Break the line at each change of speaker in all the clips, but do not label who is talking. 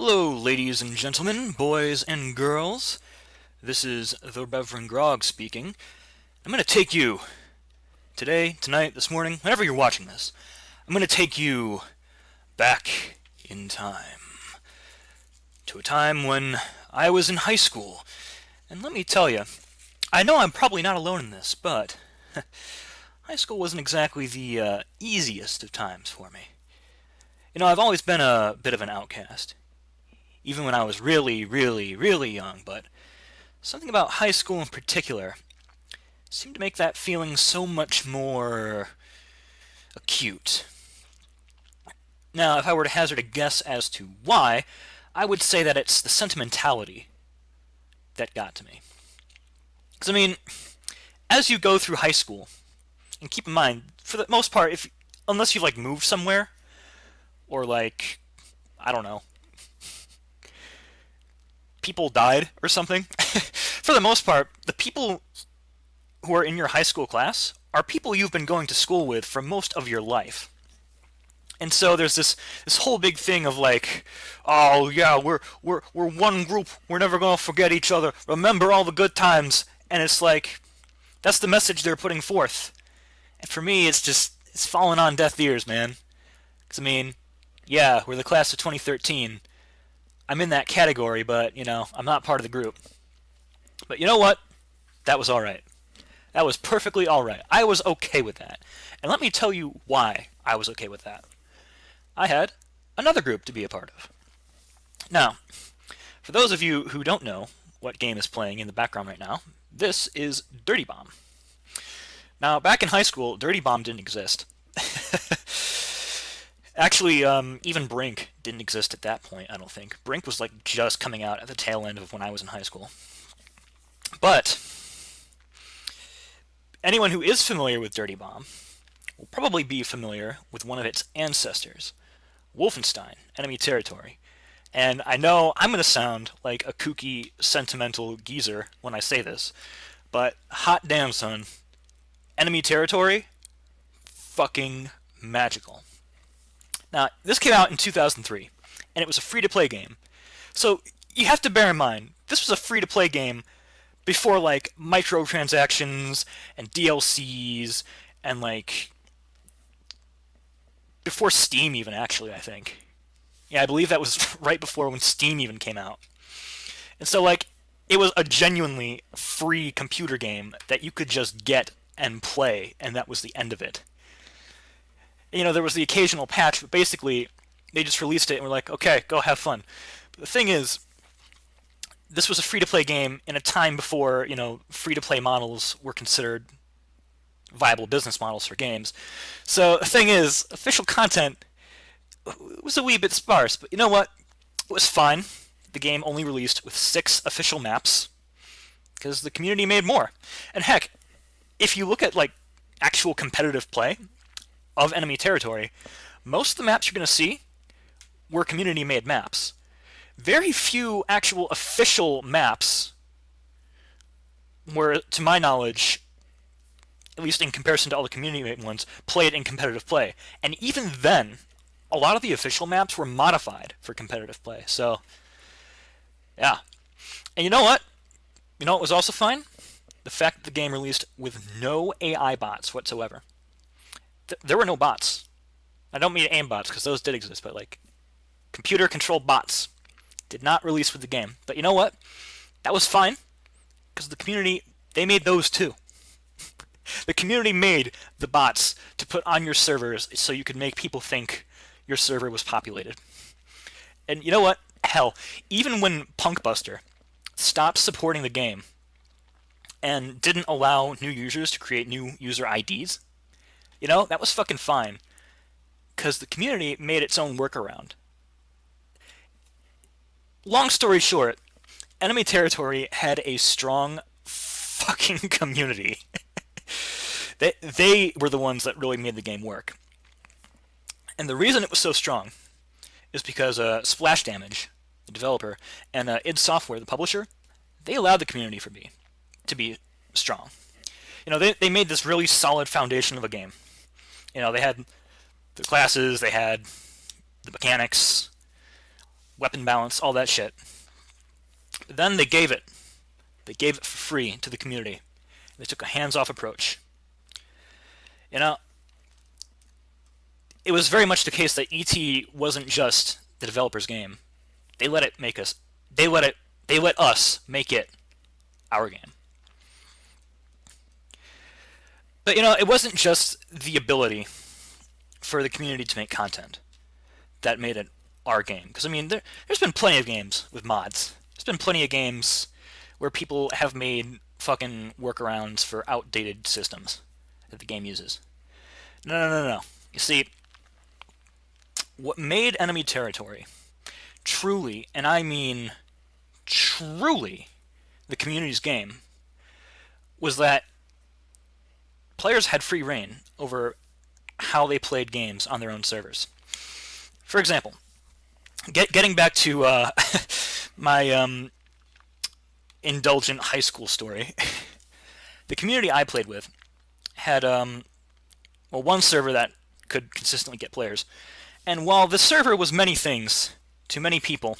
Hello, ladies and gentlemen, boys and girls. This is the Reverend Grog speaking. I'm going to take you today, tonight, this morning, whenever you're watching this. I'm going to take you back in time to a time when I was in high school. And let me tell you, I know I'm probably not alone in this, but high school wasn't exactly the easiest of times for me. I've always been a bit of an outcast, even when I was really, really, really young, but something about high school in particular seemed to make that feeling so much more acute. Now, if I were to hazard a guess as to why, I would say that it's the sentimentality that got to me. Because, as you go through high school, and keep in mind, for the most part, unless you've, moved somewhere, or, I don't know, people died or something, for the most part, the people who are in your high school class are people you've been going to school with for most of your life. And so there's this whole big thing of oh yeah, we're one group, we're never gonna forget each other, remember all the good times. And it's that's the message they're putting forth. And for me, it's fallen on deaf ears, man. Because yeah, we're the class of 2013. I'm in that category, but, I'm not part of the group. But you know what? That was alright. That was perfectly alright. I was okay with that. And let me tell you why I was okay with that. I had another group to be a part of. Now, for those of you who don't know what game is playing in the background right now, this is Dirty Bomb. Now, back in high school, Dirty Bomb didn't exist. Actually, even Brink didn't exist at that point, I don't think. Brink was just coming out at the tail end of when I was in high school. But anyone who is familiar with Dirty Bomb will probably be familiar with one of its ancestors, Wolfenstein: Enemy Territory. And I know I'm going to sound like a kooky, sentimental geezer when I say this, but hot damn, son, Enemy Territory, fucking magical. Now, this came out in 2003, and it was a free-to-play game. So, you have to bear in mind, this was a free-to-play game before, microtransactions and DLCs and, before Steam even, actually, I think. Yeah, I believe that was right before when Steam even came out. And so, it was a genuinely free computer game that you could just get and play, and that was the end of it. There was the occasional patch, but basically, they just released it and were like, okay, go have fun. But the thing is, this was a free-to-play game in a time before, free-to-play models were considered viable business models for games. So the thing is, official content was a wee bit sparse, but you know what? It was fine. The game only released with 6 official maps, because the community made more. And heck, if you look at, actual competitive play of Enemy Territory, most of the maps you're going to see were community-made maps. Very few actual official maps were, to my knowledge, at least in comparison to all the community-made ones, played in competitive play. And even then, a lot of the official maps were modified for competitive play. So, yeah. And you know what? You know what was also fine? The fact that the game released with no AI bots whatsoever. There were no bots. I don't mean aim bots, because those did exist, but computer-controlled bots did not release with the game. But you know what? That was fine, because the community, they made those too. The community made the bots to put on your servers so you could make people think your server was populated. And you know what? Hell, even when Punkbuster stopped supporting the game and didn't allow new users to create new user IDs, that was fucking fine, because the community made its own workaround. Long story short, Enemy Territory had a strong fucking community. They were the ones that really made the game work. And the reason it was so strong is because Splash Damage, the developer, and id Software, the publisher, they allowed the community to be strong. They made this really solid foundation of a game. They had the classes, they had the mechanics, weapon balance, all that shit. But then they gave it. They gave it for free to the community. They took a hands-off approach. You know, it was very much the case that ET wasn't just the developer's game. They let it make us. They let us make it our game. But it wasn't just the ability for the community to make content that made it our game. Because there's been plenty of games with mods. There's been plenty of games where people have made fucking workarounds for outdated systems that the game uses. No. You see, what made Enemy Territory truly, and I mean truly, the community's game was that players had free reign over how they played games on their own servers. For example, getting back to my indulgent high school story, the community I played with had one server that could consistently get players. And while the server was many things to many people,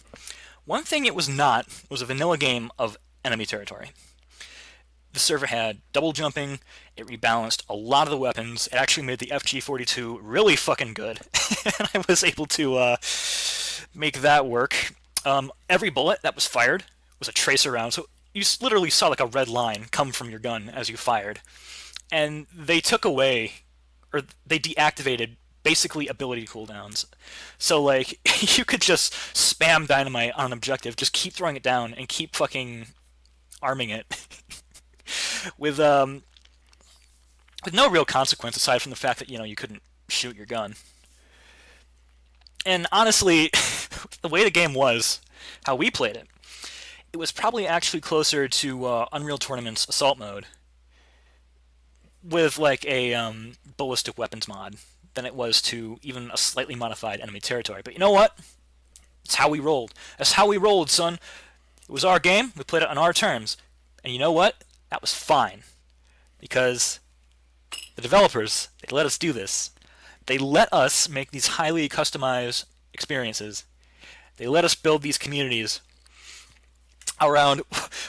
one thing it was not was a vanilla game of Enemy Territory. The server had double jumping, it rebalanced a lot of the weapons, it actually made the FG42 really fucking good, and I was able to make that work. Every bullet that was fired was a tracer round, so you literally saw like a red line come from your gun as you fired. And they took away, or they deactivated, basically ability cooldowns. So like, you could just spam dynamite on an objective, just keep throwing it down, and keep fucking arming it. with no real consequence aside from the fact that you couldn't shoot your gun. And honestly, the way the game was, how we played it, it was probably actually closer to Unreal Tournament's Assault Mode with like a ballistic weapons mod than it was to even a slightly modified Enemy Territory. But you know what? It's how we rolled. That's how we rolled, son. It was our game. We played it on our terms. And you know what? That was fine. Because the developers, they let us do this. They let us make these highly customized experiences. They let us build these communities around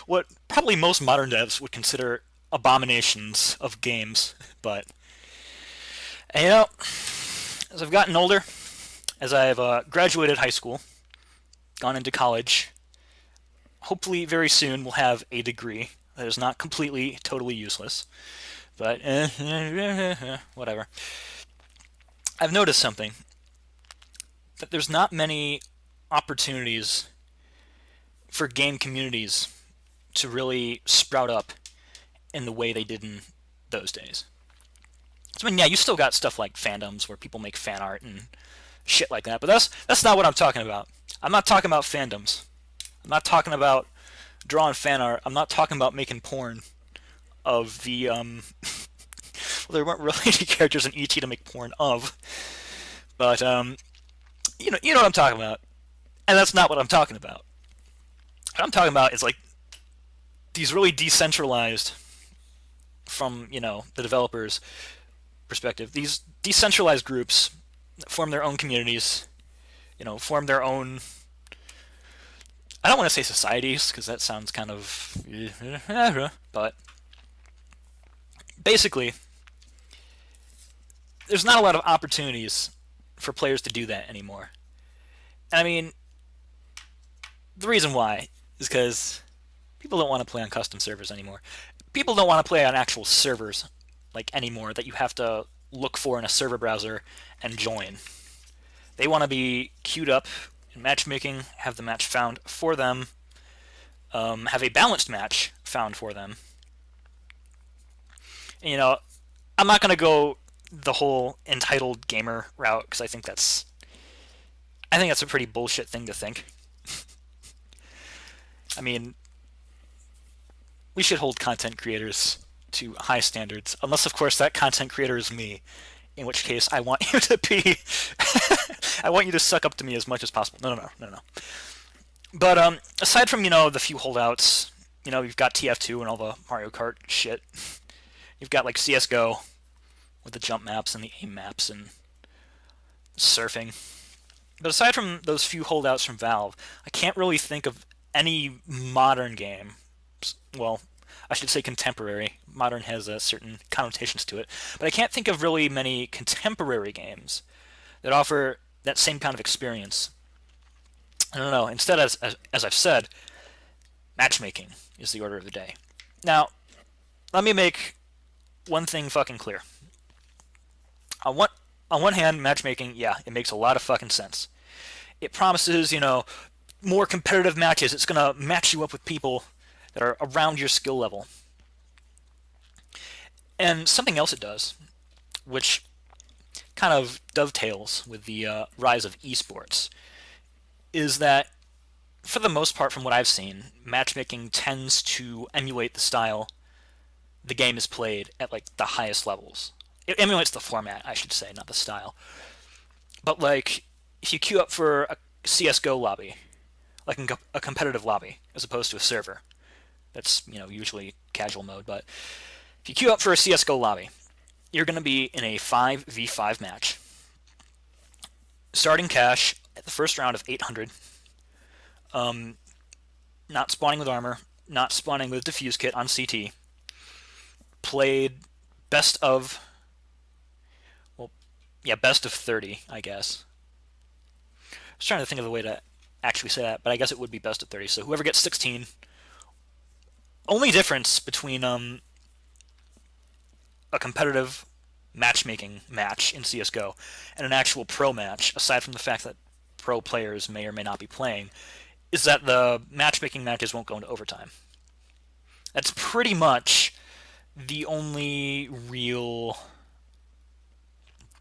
what probably most modern devs would consider abominations of games. But, and as I've gotten older, as I've graduated high school, gone into college, hopefully very soon we'll have a degree that is not completely, totally useless. But, whatever. I've noticed something. That there's not many opportunities for game communities to really sprout up in the way they did in those days. So, yeah, you still got stuff like fandoms where people make fan art and shit like that, but that's not what I'm talking about. I'm not talking about fandoms. I'm not talking about drawing fan art. I'm not talking about making porn of the well, there weren't really any characters in ET to make porn of, but you know what I'm talking about, and that's not what I'm talking about. What I'm talking about is like these really decentralized, from the developers' perspective, these decentralized groups that form their own communities, form their own. I don't want to say societies because that sounds kind of, but basically, there's not a lot of opportunities for players to do that anymore. And I mean, the reason why is because people don't want to play on custom servers anymore. People don't want to play on actual servers like anymore that you have to look for in a server browser and join. They want to be queued up in matchmaking, have the match found for them, have a balanced match found for them. And, I'm not going to go the whole entitled gamer route because I think that's a pretty bullshit thing to think. I mean, we should hold content creators to high standards, unless of course that content creator is me, in which case I want you to be I want you to suck up to me as much as possible. No. But aside from the few holdouts, you've got TF2 and all the Mario Kart shit. You've got like CS:GO with the jump maps and the aim maps and surfing. But aside from those few holdouts from Valve, I can't really think of any modern game. Well, I should say contemporary. Modern has certain connotations to it, but I can't think of really many contemporary games that offer that same kind of experience. I don't know. Instead, as I've said, matchmaking is the order of the day. Now, let me make one thing fucking clear. On one on one hand, matchmaking, yeah, it makes a lot of fucking sense. It promises, more competitive matches. It's gonna match you up with people that are around your skill level. And something else it does, which kind of dovetails with the rise of esports, is that for the most part, from what I've seen, matchmaking tends to emulate the style the game is played at like the highest levels. It emulates the format, I should say, not the style. But like, if you queue up for a CS:GO lobby, like a competitive lobby, as opposed to a server, that's usually casual mode. But if you queue up for a CS:GO lobby, you're going to be in a 5v5 match. Starting cash at the first round of 800. Not spawning with armor, not spawning with defuse kit on CT. Played best of, well, yeah, best of 30, I guess. I was trying to think of the way to actually say that, but I guess it would be best of 30. So whoever gets 16. Only difference between a competitive matchmaking match in CS:GO and an actual pro match, aside from the fact that pro players may or may not be playing, is that the matchmaking matches won't go into overtime. That's pretty much the only real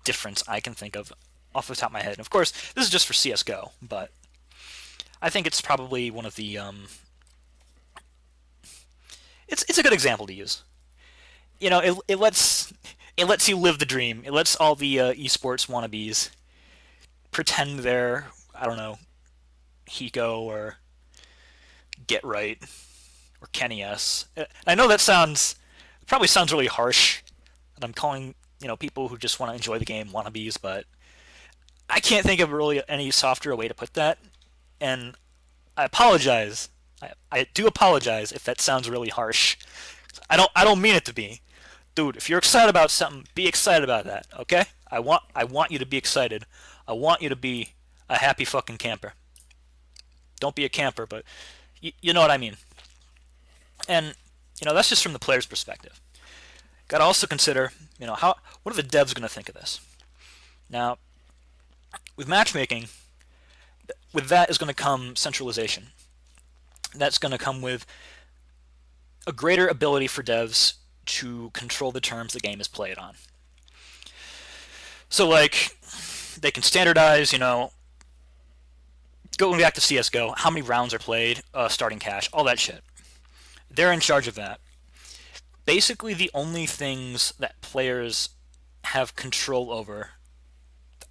difference I can think of off the top of my head. And of course, this is just for CS:GO, but I think it's probably one of the it's a good example to use. It lets you live the dream. It lets all the esports wannabes pretend they're, I don't know, Hiko or Get Right or Kenny S. I know that probably sounds really harsh, and I'm calling people who just want to enjoy the game wannabes, but I can't think of really any softer way to put that. And I apologize. I do apologize if that sounds really harsh. I don't mean it to be. Dude, if you're excited about something, be excited about that, okay? I want you to be excited. I want you to be a happy fucking camper. Don't be a camper, but you know what I mean. And that's just from the player's perspective. Got to also consider, what are the devs going to think of this? Now, with matchmaking, with that is going to come centralization. That's going to come with a greater ability for devs to control the terms the game is played on. So, like, they can standardize, going back to CS:GO, how many rounds are played, starting cash, all that shit. They're in charge of that. Basically, the only things that players have control over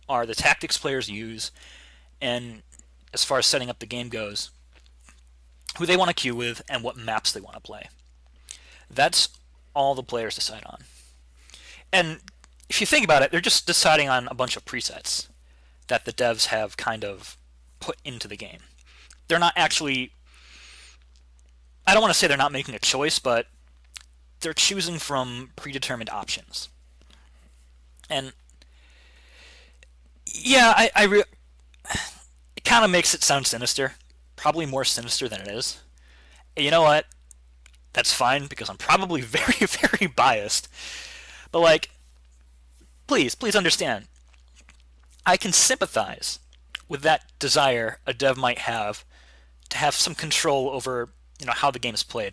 are the tactics players use, and as far as setting up the game goes, who they want to queue with and what maps they want to play. That's all the players decide on. And if you think about it, they're just deciding on a bunch of presets that the devs have kind of put into the game. They're not actually, I don't want to say they're not making a choice, but they're choosing from predetermined options. And yeah, it kind of makes it sound sinister, probably more sinister than it is. And you know what? That's fine, because I'm probably very, very biased. But like, please understand, I can sympathize with that desire a dev might have to have some control over, how the game is played.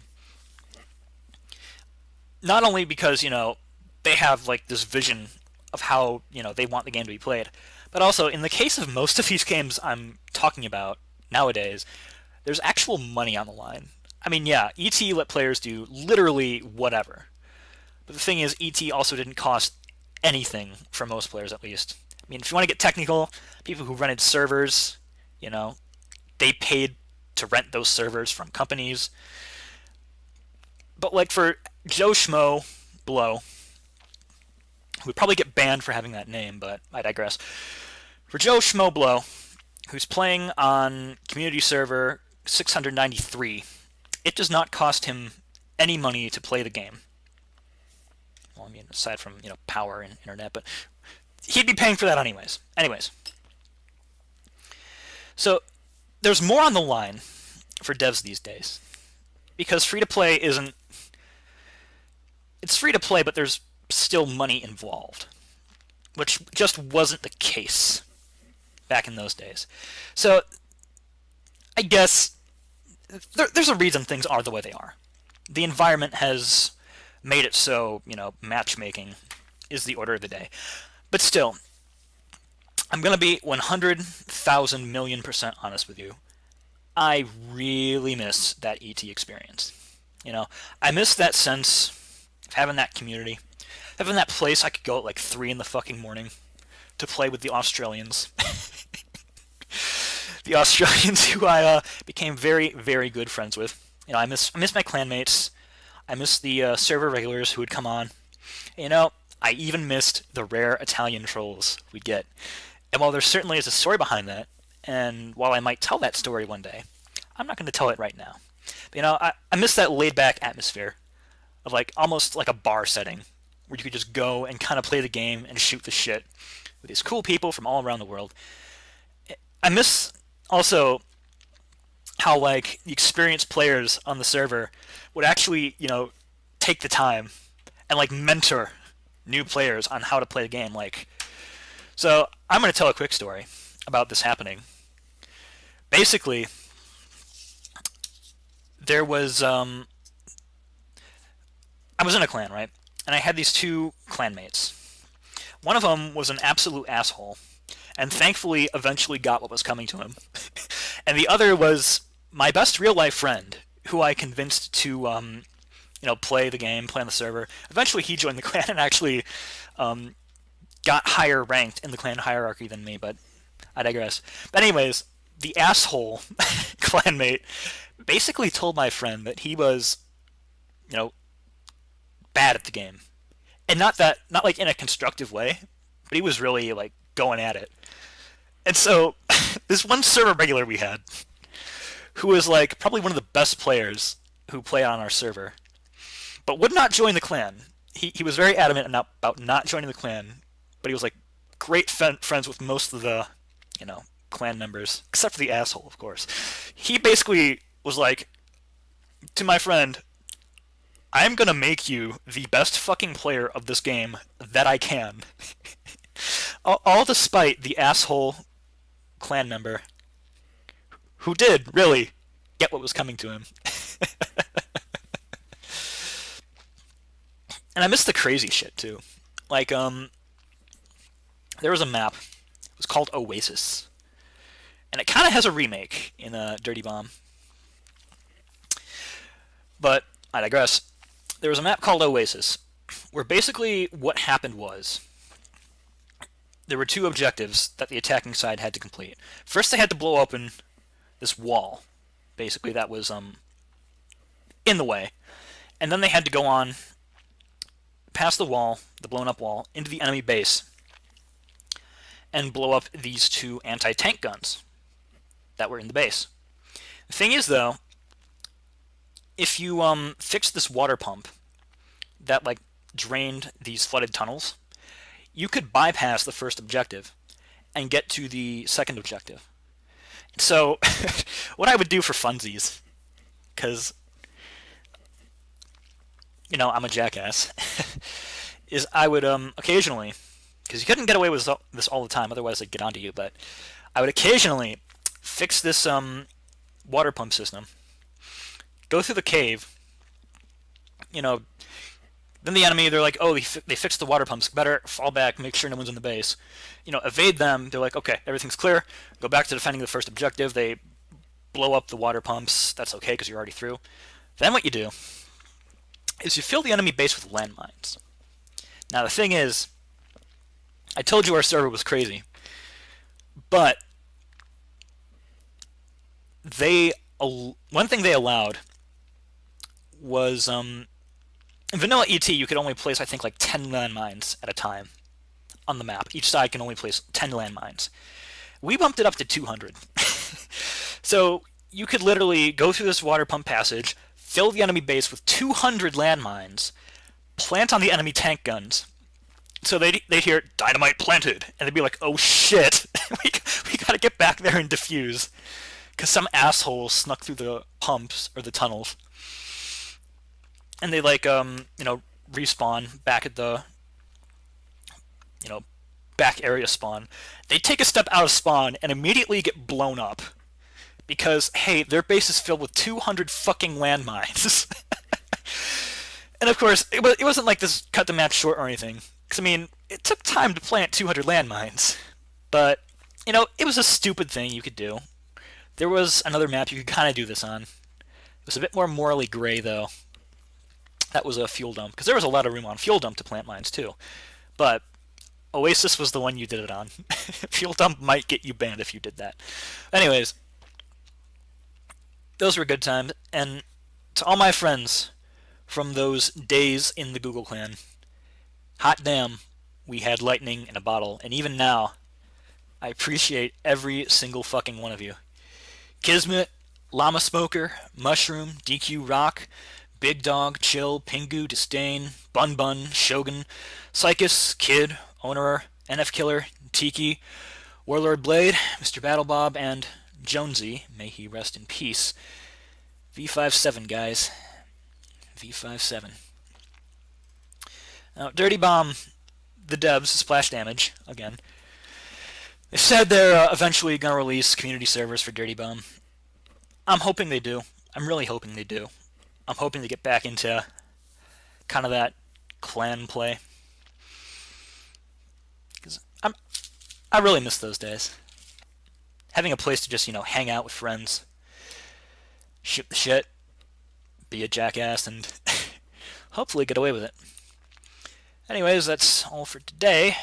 Not only because, they have like this vision of how, they want the game to be played, but also in the case of most of these games I'm talking about nowadays, there's actual money on the line. I mean, yeah, ET let players do literally whatever. But the thing is, ET also didn't cost anything for most players, at least. I mean, if you want to get technical, people who rented servers, they paid to rent those servers from companies. But like for Joe Schmo Blow, who would probably get banned for having that name, but I digress. For Joe Schmo Blow, who's playing on community server 693, it does not cost him any money to play the game. Well, I mean, aside from power and internet, but he'd be paying for that anyways. So there's more on the line for devs these days because free to play isn't. It's free to play, but there's still money involved, which just wasn't the case back in those days. So I guess there's a reason things are the way they are. The environment has made it so, matchmaking is the order of the day. But still, I'm going to be 100,000 million% honest with you. I really miss that ET experience. I miss that sense of having that community, having that place I could go at like 3 in the fucking morning to play with the Australians. The Australians who I became very, very good friends with. I miss my clanmates. I miss the server regulars who would come on. I even missed the rare Italian trolls we'd get. And while there certainly is a story behind that, and while I might tell that story one day, I'm not going to tell it right now. But, I miss that laid-back atmosphere of almost like a bar setting where you could just go and kind of play the game and shoot the shit with these cool people from all around the world. I miss also how the experienced players on the server would actually, take the time and mentor new players on how to play the game. So I'm going to tell a quick story about this happening. Basically, there was I was in a clan, right? And I had these 2 clanmates. One of them was an absolute asshole, and thankfully eventually got what was coming to him. And the other was my best real-life friend, who I convinced to, play the game, play on the server. Eventually he joined the clan and actually got higher ranked in the clan hierarchy than me, but I digress. But anyways, the asshole clanmate basically told my friend that he was, bad at the game. And not in a constructive way, but he was really going at it. And so this one server regular we had, who was probably one of the best players who play on our server, but would not join the clan. He was very adamant about not joining the clan, but he was great friends with most of the clan members, except for the asshole, of course. He basically was to my friend, I'm gonna make you the best fucking player of this game that I can. All despite the asshole clan member who did really get what was coming to him. And I miss the crazy shit too. There was a map. It was called Oasis. And it kind of has a remake in Dirty Bomb. But I digress. There was a map called Oasis, where basically what happened was there were 2 objectives that the attacking side had to complete. First, they had to blow open this wall, basically, that was in the way. And then they had to go on past the wall, the blown-up wall, into the enemy base, and blow up these 2 anti-tank guns that were in the base. The thing is, though, if you fix this water pump that drained these flooded tunnels, you could bypass the first objective and get to the second objective. So what I would do for funsies, because I'm a jackass, is I would occasionally, because you couldn't get away with this all the time, otherwise they'd get onto you, but I would occasionally fix this water pump system, go through the cave, then the enemy, they're oh, they fixed the water pumps, better fall back, make sure no one's in the base. Evade them, they're okay, everything's clear, go back to defending the first objective, they blow up the water pumps, that's okay because you're already through. Then what you do is you fill the enemy base with landmines. Now the thing is, I told you our server was crazy, but one thing they allowed was in vanilla ET you could only place I think 10 landmines at a time on the map. Each side can only place 10 landmines. We bumped it up to 200. So you could literally go through this water pump passage, fill the enemy base with 200 landmines, plant on the enemy tank guns. So they'd hear dynamite planted, and they'd be like, "Oh shit, we gotta get back there and defuse," because some asshole snuck through the pumps or the tunnels, and they respawn back at the you know back area spawn. They take a step out of spawn and immediately get blown up because hey, their base is filled with 200 fucking landmines. And of course, it wasn't like this cut the match short or anything. Because, I mean, it took time to plant 200 landmines. But, it was a stupid thing you could do. There was another map you could kind of do this on. It was a bit more morally gray, though. That was a fuel dump. Because there was a lot of room on fuel dump to plant mines, too. But Oasis was the one you did it on. Fuel dump might get you banned if you did that. Anyways, those were good times. And to all my friends from those days in the Google Clan, hot damn, we had lightning in a bottle. And even now, I appreciate every single fucking one of you. Kismet, Llama Smoker, Mushroom, DQ Rock, Big Dog, Chill, Pingu, Disdain, Bun Bun, Shogun, Psychus, Kid, Onerer, NF Killer, Tiki, Warlord Blade, Mr. Battlebob, and Jonesy, may he rest in peace. V57, guys. V57. Now, Dirty Bomb, the devs, Splash Damage, again. They said they're eventually going to release community servers for Dirty Bomb. I'm hoping they do. I'm really hoping they do. I'm hoping to get back into kind of that clan play. Because I really miss those days. Having a place to just, hang out with friends, shoot the shit, be a jackass, and hopefully get away with it. Anyways, that's all for today.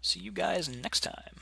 See you guys next time.